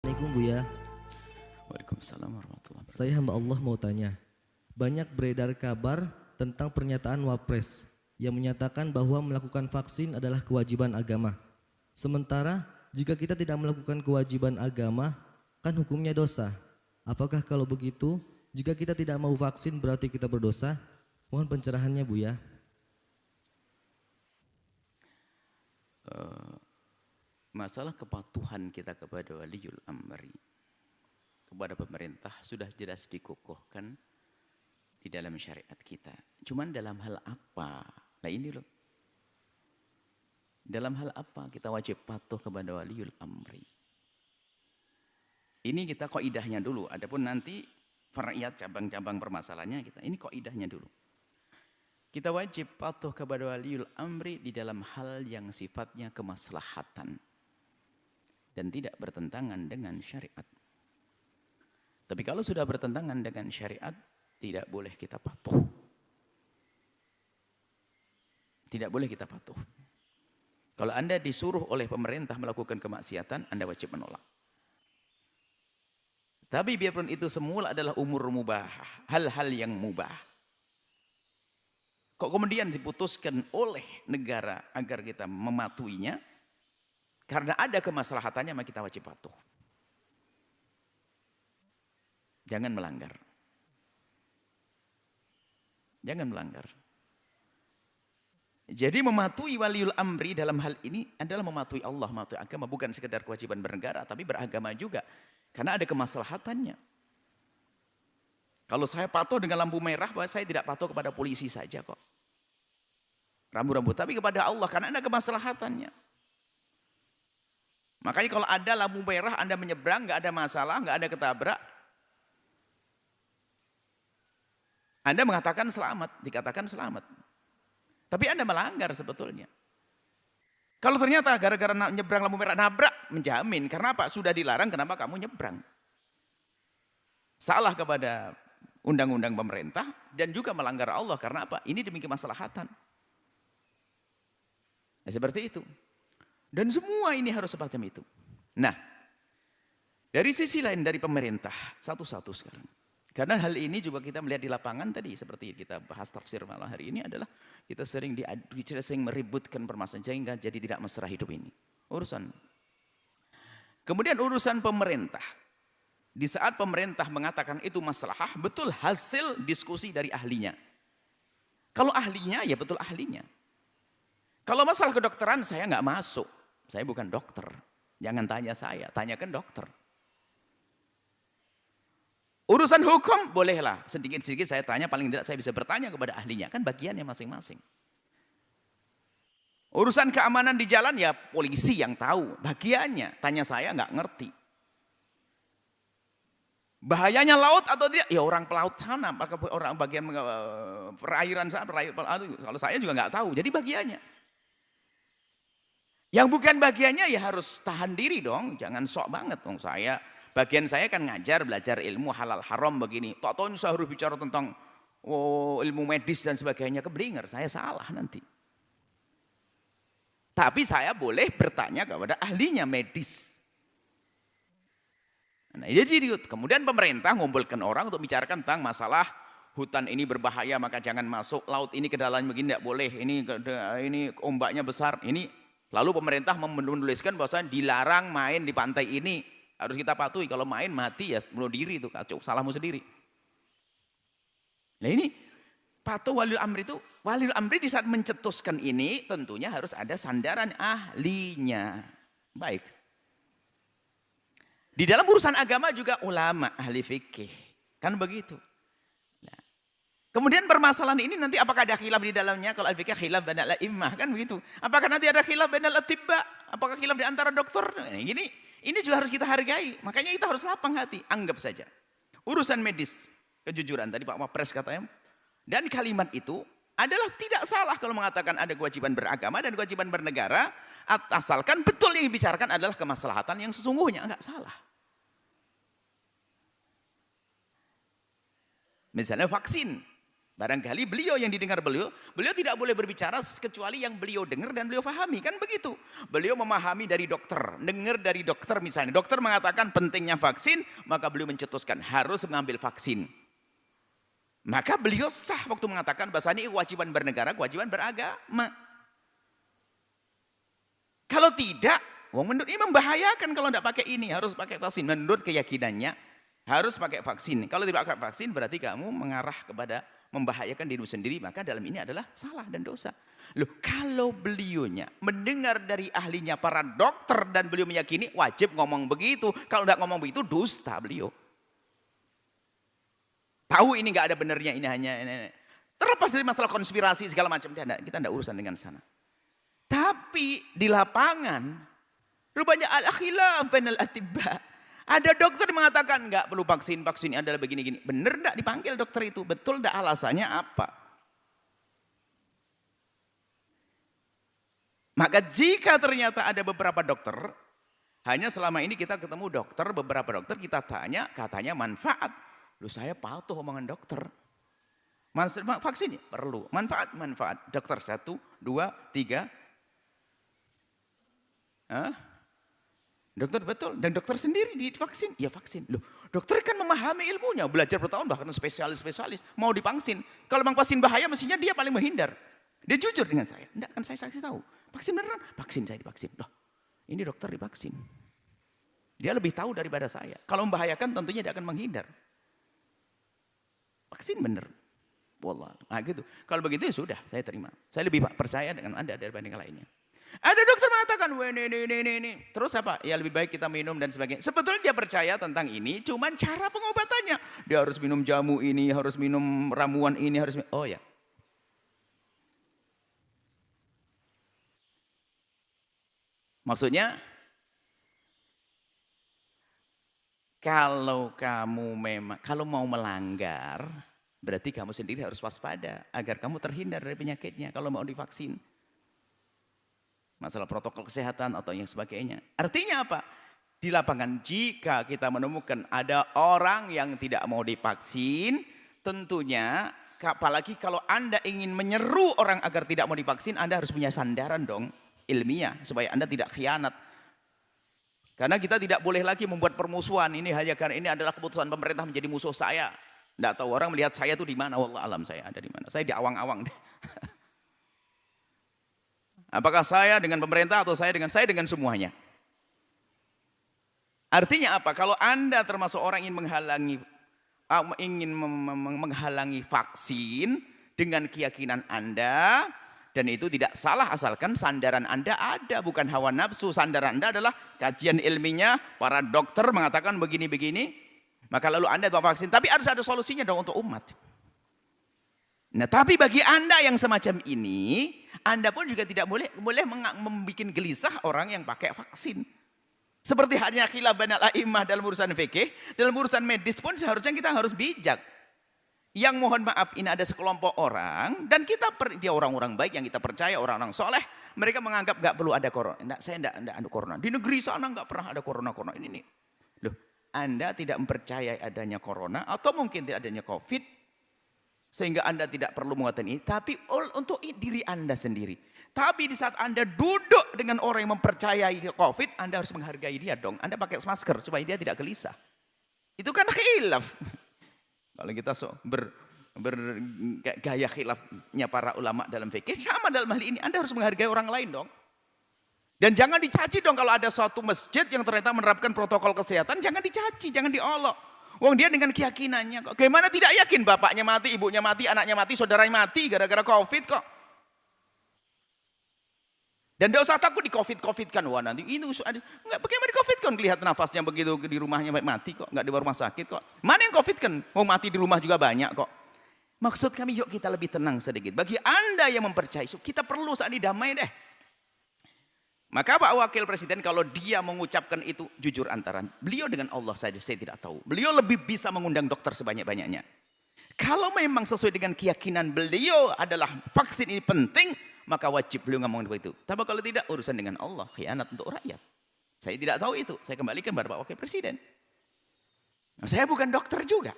Assalamualaikum Buya. Waalaikumsalam warahmatullahi wabarakatuh. Saya hamba Allah mau tanya. Banyak beredar kabar tentang pernyataan Wapres yang menyatakan bahwa melakukan vaksin adalah kewajiban agama. Sementara jika kita tidak melakukan kewajiban agama, kan hukumnya dosa. Apakah kalau begitu, jika kita tidak mau vaksin berarti kita berdosa? Mohon pencerahannya Buya. Masalah kepatuhan kita kepada waliul amri, kepada pemerintah sudah jelas dikukuhkan di dalam syariat kita. Cuman dalam hal apa? Nah ini loh. Dalam hal apa kita wajib patuh kepada waliul amri? Ini kita kaidahnya dulu. Adapun nanti far'iyat cabang-cabang permasalahannya kita. Ini kaidahnya dulu. Kita wajib patuh kepada waliul amri di dalam hal yang sifatnya kemaslahatan dan tidak bertentangan dengan syariat. Tapi kalau sudah bertentangan dengan syariat, tidak boleh kita patuh. Tidak boleh kita patuh. Kalau Anda disuruh oleh pemerintah melakukan kemaksiatan, Anda wajib menolak. Tapi biarpun itu semula adalah umur mubah, hal-hal yang mubah. Kok kemudian diputuskan oleh negara agar kita mematuhinya? Karena ada kemaslahatannya, maka kita wajib patuh. Jangan melanggar. Jangan melanggar. Jadi mematuhi waliul amri dalam hal ini adalah mematuhi Allah, mematuhi agama. Bukan sekedar kewajiban bernegara, tapi beragama juga. Karena ada kemaslahatannya. Kalau saya patuh dengan lampu merah, bahwa saya tidak patuh kepada polisi saja kok. Rambu-rambu, tapi kepada Allah, karena ada kemaslahatannya. Makanya kalau ada lampu merah, Anda menyeberang, nggak ada masalah, nggak ada ketabrak. Anda mengatakan selamat, dikatakan selamat. Tapi Anda melanggar sebetulnya. Kalau ternyata gara-gara nyebrang lampu merah, nabrak, menjamin. Karena apa? Sudah dilarang, kenapa kamu nyebrang? Salah kepada undang-undang pemerintah dan juga melanggar Allah. Karena apa? Ini demi kemaslahatan. Nah, seperti itu. Dan semua ini harus semacam itu. Nah, dari sisi lain dari pemerintah, satu-satu sekarang. Karena hal ini juga kita melihat di lapangan tadi, seperti kita bahas tafsir malam hari ini adalah kita sering meributkan permasalahan sehingga jadi tidak mesra hidup ini. Urusan. Kemudian urusan pemerintah. Di saat pemerintah mengatakan itu maslahah, betul hasil diskusi dari ahlinya. Kalau ahlinya, ya betul ahlinya. Kalau masalah kedokteran, saya nggak masuk. Saya bukan dokter. Jangan tanya saya, tanyakan dokter. Urusan hukum, bolehlah. Sedikit-sedikit saya tanya, paling tidak saya bisa bertanya kepada ahlinya. Kan bagiannya masing-masing. Urusan keamanan di jalan, ya polisi yang tahu. Bagiannya, tanya saya nggak ngerti. Bahayanya laut atau tidak? Ya orang pelaut sana, orang bagian perairan sana, kalau saya juga nggak tahu. Jadi bagiannya. Yang bukan bagiannya ya harus tahan diri dong, jangan sok banget dong saya. Bagian saya kan ngajar, belajar ilmu halal haram begini. Tok-tok saya harus bicara tentang ilmu medis dan sebagainya, keblinger, saya salah nanti. Tapi saya boleh bertanya kepada ahlinya medis. Nah, jadi kemudian pemerintah ngumpulkan orang untuk bicarakan tentang masalah hutan ini berbahaya maka jangan masuk, laut ini ke dalam begini tidak boleh, ini ombaknya besar, ini. Lalu pemerintah menuliskan bahwa dilarang main di pantai ini, harus kita patuhi, kalau main mati ya bunuh diri itu, kacau, salahmu sendiri. Nah ini patuh waliul amri itu, waliul amri di saat mencetuskan ini tentunya harus ada sandaran ahlinya. Baik. Di dalam urusan agama juga ulama, ahli fikih, kan begitu. Kemudian permasalahan ini nanti apakah ada khilaf di dalamnya? Kalau al-fikih khilaf bainal a'immah kan begitu. Apakah nanti ada khilaf bainal atibba? Apakah khilaf di antara dokter? Nah, ini juga harus kita hargai. Makanya kita harus lapang hati. Anggap saja. Urusan medis, kejujuran tadi Pak Wapres katanya. Dan kalimat itu adalah tidak salah kalau mengatakan ada kewajiban beragama dan kewajiban bernegara. Asalkan betul yang dibicarakan adalah kemaslahatan yang sesungguhnya. Enggak salah. Misalnya vaksin. Barangkali beliau yang didengar beliau tidak boleh berbicara kecuali yang beliau dengar dan beliau pahami. Kan begitu. Beliau memahami dari dokter, dengar dari dokter misalnya. Dokter mengatakan pentingnya vaksin, maka beliau mencetuskan harus mengambil vaksin. Maka beliau sah waktu mengatakan bahasa ini kewajiban bernegara, kewajiban beragama. Kalau tidak, menurut ini membahayakan kalau tidak pakai ini, harus pakai vaksin. Menurut keyakinannya harus pakai vaksin. Kalau tidak pakai vaksin berarti kamu mengarah kepada membahayakan dirimu sendiri, maka dalam ini adalah salah dan dosa. Loh, kalau beliaunya mendengar dari ahlinya para dokter dan beliau meyakini wajib ngomong begitu. Kalau tidak ngomong begitu dusta beliau. Tahu ini nggak ada benernya, ini hanya ini. Terlepas dari masalah konspirasi segala macam, kita tidak urusan dengan sana. Tapi di lapangan rupanya al-khilaf bainal atibba. Ada dokter mengatakan nggak perlu vaksin, vaksin adalah begini-gini. Benar enggak dipanggil dokter itu? Betul enggak, alasannya apa? Maka jika ternyata ada beberapa dokter, hanya selama ini kita ketemu dokter, beberapa dokter kita tanya, katanya manfaat. Loh, saya patuh omongan dokter. Vaksin perlu, manfaat. Dokter 1, 2, 3. Dokter betul, dan dokter sendiri divaksin, ya vaksin. Loh, dokter kan memahami ilmunya, belajar bertahun bahkan spesialis, mau divaksin. Kalau memang vaksin bahaya, mestinya dia paling menghindar. Dia jujur dengan saya, enggak kan saya saksi tahu. Vaksin beneran, vaksin saya divaksin. Loh, ini dokter divaksin. Dia lebih tahu daripada saya. Kalau membahayakan tentunya dia akan menghindar. Vaksin bener. Wallah. Nah gitu. Kalau begitu ya sudah, saya terima. Saya lebih percaya dengan Anda daripada yang lainnya. Ada dokter mengatakan, ini. Terus apa? Ya lebih baik kita minum dan sebagainya. Sebetulnya dia percaya tentang ini, cuman cara pengobatannya. Dia harus minum jamu ini, harus minum ramuan ini, harus minum. Oh ya. Maksudnya, kalau mau melanggar, berarti kamu sendiri harus waspada agar kamu terhindar dari penyakitnya kalau mau divaksin. Masalah protokol kesehatan atau yang sebagainya. Artinya apa? Di lapangan jika kita menemukan ada orang yang tidak mau divaksin, tentunya apalagi kalau Anda ingin menyeru orang agar tidak mau divaksin, Anda harus punya sandaran dong ilmiah supaya Anda tidak khianat. Karena kita tidak boleh lagi membuat permusuhan ini hanya karena ini adalah keputusan pemerintah menjadi musuh saya. Tidak tahu orang melihat saya itu di mana, wallah alam saya ada di mana. Saya di awang-awang deh. Apakah saya dengan pemerintah atau saya dengan semuanya? Artinya apa? Kalau Anda termasuk orang yang ingin menghalangi vaksin dengan keyakinan Anda, dan itu tidak salah asalkan sandaran Anda ada, bukan hawa nafsu. Sandaran Anda adalah kajian ilmiahnya, para dokter mengatakan begini-begini, maka lalu Anda mau vaksin. Tapi harus ada solusinya dong untuk umat. Nah, tapi bagi Anda yang semacam ini, Anda pun juga tidak boleh membuat gelisah orang yang pakai vaksin. Seperti halnya khilaf bainal a'immah dalam urusan fikih, dalam urusan medis pun seharusnya kita harus bijak. Yang mohon maaf ini ada sekelompok orang dan dia orang-orang baik yang kita percaya, orang-orang soleh, mereka menganggap nggak perlu ada corona. Saya enggak ada corona. Di negeri sana nggak pernah ada corona ini. Loh, Anda tidak mempercayai adanya corona atau mungkin tidak adanya COVID? Sehingga Anda tidak perlu mengatakan ini, tapi untuk diri Anda sendiri. Tapi di saat Anda duduk dengan orang yang mempercayai COVID, Anda harus menghargai dia dong. Anda pakai masker supaya dia tidak gelisah. Itu kan khilaf. Kalau kita bergaya khilafnya para ulama dalam fikih, sama dalam hal ini. Anda harus menghargai orang lain dong. Dan jangan dicaci dong kalau ada suatu masjid yang ternyata menerapkan protokol kesehatan, jangan dicaci, jangan diolok. Wong dia dengan keyakinannya kok. Bagaimana tidak yakin bapaknya mati, ibunya mati, anaknya mati, saudaranya mati gara-gara COVID kok. Dan tidak usah takut di COVID-kan. Wah nanti ini enggak, bagaimana di COVID-kan? Lihat nafasnya begitu di rumahnya mati kok. Enggak di rumah sakit kok. Mana yang COVID-kan? Mau mati di rumah juga banyak kok. Maksud kami yuk kita lebih tenang sedikit. Bagi Anda yang mempercayai, kita perlu saat ini damai deh. Maka Pak Wakil Presiden kalau dia mengucapkan itu jujur antara beliau dengan Allah saja saya tidak tahu. Beliau lebih bisa mengundang dokter sebanyak-banyaknya. Kalau memang sesuai dengan keyakinan beliau adalah vaksin ini penting, maka wajib beliau ngomong begitu. Tapi kalau tidak urusan dengan Allah, khianat untuk rakyat. Saya tidak tahu itu. Saya kembalikan kepada Pak Wakil Presiden. Nah, saya bukan dokter juga.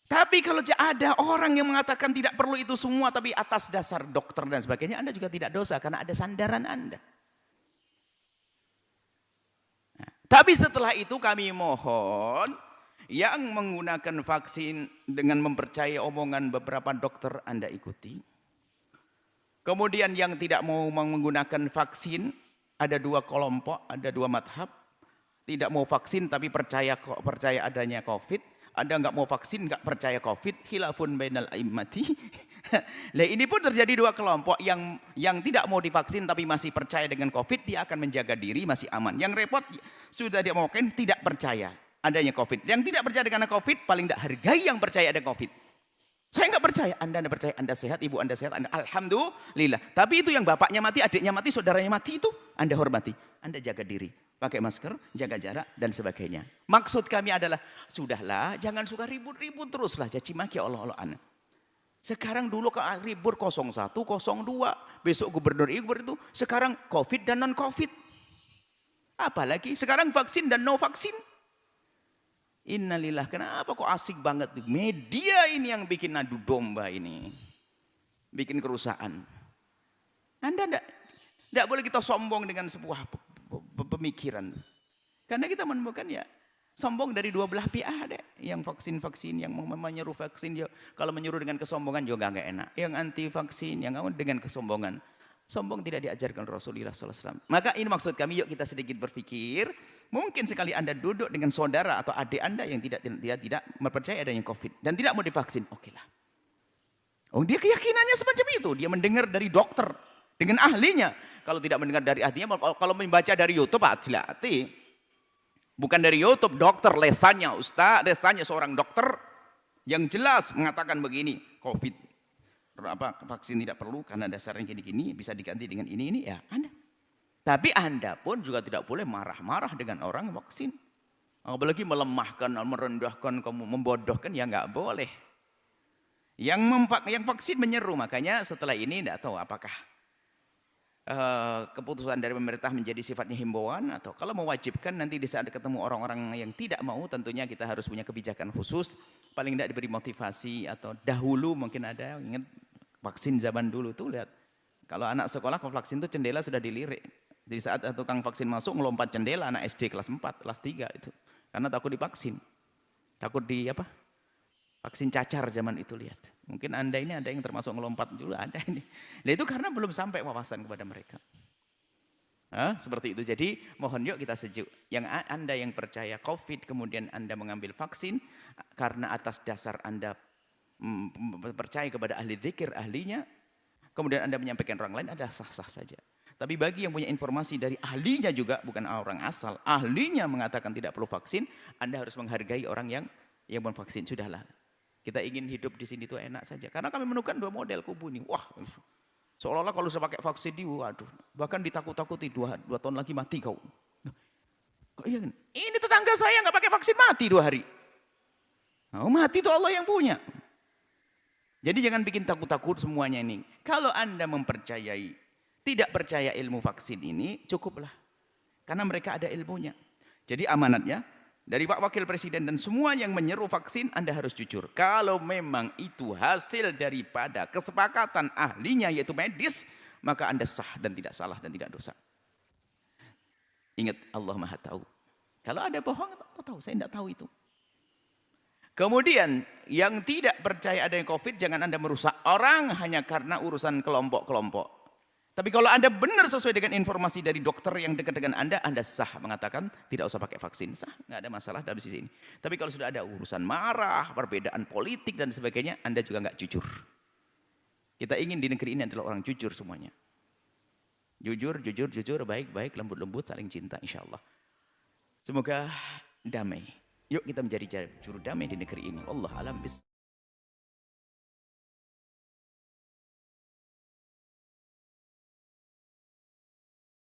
Tapi kalau ada orang yang mengatakan tidak perlu itu semua, tapi atas dasar dokter dan sebagainya, Anda juga tidak dosa karena ada sandaran Anda. Nah, tapi setelah itu kami mohon yang menggunakan vaksin dengan mempercayai omongan beberapa dokter Anda ikuti. Kemudian yang tidak mau menggunakan vaksin, ada dua kelompok, ada dua madhab. Tidak mau vaksin tapi percaya adanya COVID. Ada nggak mau vaksin, nggak percaya COVID, khilafun bainal a'immati. Nah, ini pun terjadi dua kelompok yang tidak mau divaksin tapi masih percaya dengan COVID, dia akan menjaga diri, masih aman. Yang repot sudah dia mau vaksin, tidak percaya adanya COVID. Yang tidak percaya dengan COVID, paling tidak hargai yang percaya ada COVID. Saya nggak percaya, Anda percaya, Anda sehat, ibu Anda sehat, Anda alhamdulillah. Tapi itu yang bapaknya mati, adiknya mati, saudaranya mati itu Anda hormati. Anda jaga diri, pakai masker, jaga jarak dan sebagainya. Maksud kami adalah, sudahlah, jangan suka ribut-ribut teruslah caci maki Allah-Allahan. Sekarang dulu ke ribut 01, 02, besok gubernur itu, sekarang COVID dan non COVID. Apalagi sekarang vaksin dan no vaksin. Innalillah, kenapa kok asik banget media ini yang bikin adu domba ini, bikin kerusakan. Anda tidak boleh kita sombong dengan sebuah pemikiran, karena kita menemukan ya sombong dari dua belah pihak ada, yang vaksin yang menyuruh vaksin, kalau menyuruh dengan kesombongan juga nggak enak, yang anti vaksin, yang dengan kesombongan. Sombong tidak diajarkan Rasulullah SAW. Maka ini maksud kami, yuk kita sedikit berpikir. Mungkin sekali Anda duduk dengan saudara atau adik Anda yang tidak mempercayai adanya COVID dan tidak mau divaksin, oke lah. Oh, dia keyakinannya semacam itu. Dia mendengar dari dokter dengan ahlinya. Kalau tidak mendengar dari ahlinya, kalau membaca dari YouTube, hati-hati. Bukan dari YouTube, dokter lesannya, ustaz, lesannya seorang dokter yang jelas mengatakan begini, COVID. Vaksin tidak perlu karena dasarnya gini-gini, bisa diganti dengan ini ya Anda. Tapi Anda pun juga tidak boleh marah-marah dengan orang vaksin. Apalagi melemahkan, merendahkan, kamu membodohkan, ya nggak boleh. Yang vaksin menyeru, makanya setelah ini tidak tahu apakah keputusan dari pemerintah menjadi sifatnya himbauan atau kalau mewajibkan nanti di saat ketemu orang-orang yang tidak mau, tentunya kita harus punya kebijakan khusus. Paling tidak diberi motivasi, atau dahulu mungkin ada, ingat vaksin zaman dulu tuh, lihat kalau anak sekolah ke vaksin tuh jendela sudah dilirik. Di saat tukang vaksin masuk ngelompat jendela, anak SD kelas 4, kelas 3 itu. Karena takut divaksin. Takut vaksin cacar zaman itu, lihat. Mungkin Anda ini ada yang termasuk ngelompat dulu, ada ini. Nah, itu karena belum sampai wawasan kepada mereka. Seperti itu. Jadi mohon yuk kita sejuk. Yang Anda yang percaya COVID, kemudian Anda mengambil vaksin karena atas dasar Anda percaya kepada ahli zikir, ahlinya, kemudian Anda menyampaikan orang lain, adalah sah-sah saja. Tapi bagi yang punya informasi dari ahlinya juga, bukan orang asal, ahlinya mengatakan tidak perlu vaksin, Anda harus menghargai orang yang memvaksin. Sudahlah, kita ingin hidup di sini itu enak saja. Karena kami menemukan dua model kubu ini. Wah, seolah-olah kalau saya pakai vaksin ini, waduh, bahkan ditakut-takuti 2 tahun lagi mati kau. Kok iya? Ini tetangga saya nggak pakai vaksin mati 2 hari. Oh, mati itu Allah yang punya. Jadi jangan bikin takut-takut semuanya ini. Kalau Anda mempercayai, tidak percaya ilmu vaksin ini, cukuplah. Karena mereka ada ilmunya. Jadi amanatnya dari Pak Wakil Presiden dan semua yang menyeru vaksin, Anda harus jujur. Kalau memang itu hasil daripada kesepakatan ahlinya yaitu medis, maka Anda sah dan tidak salah dan tidak dosa. Ingat, Allah Maha Tahu. Kalau ada bohong, tahu, saya tidak tahu itu. Kemudian yang tidak percaya adanya COVID, jangan Anda merusak orang hanya karena urusan kelompok-kelompok. Tapi kalau Anda benar sesuai dengan informasi dari dokter yang dekat dengan Anda sah mengatakan tidak usah pakai vaksin, sah, nggak ada masalah dari sisi ini. Tapi kalau sudah ada urusan marah, perbedaan politik dan sebagainya, Anda juga nggak jujur. Kita ingin di negeri ini adalah orang jujur semuanya. Jujur, baik, lembut, saling cinta, insya Allah. Semoga damai. Yuk kita menjadi juru damai di negeri ini. Allah alam bis.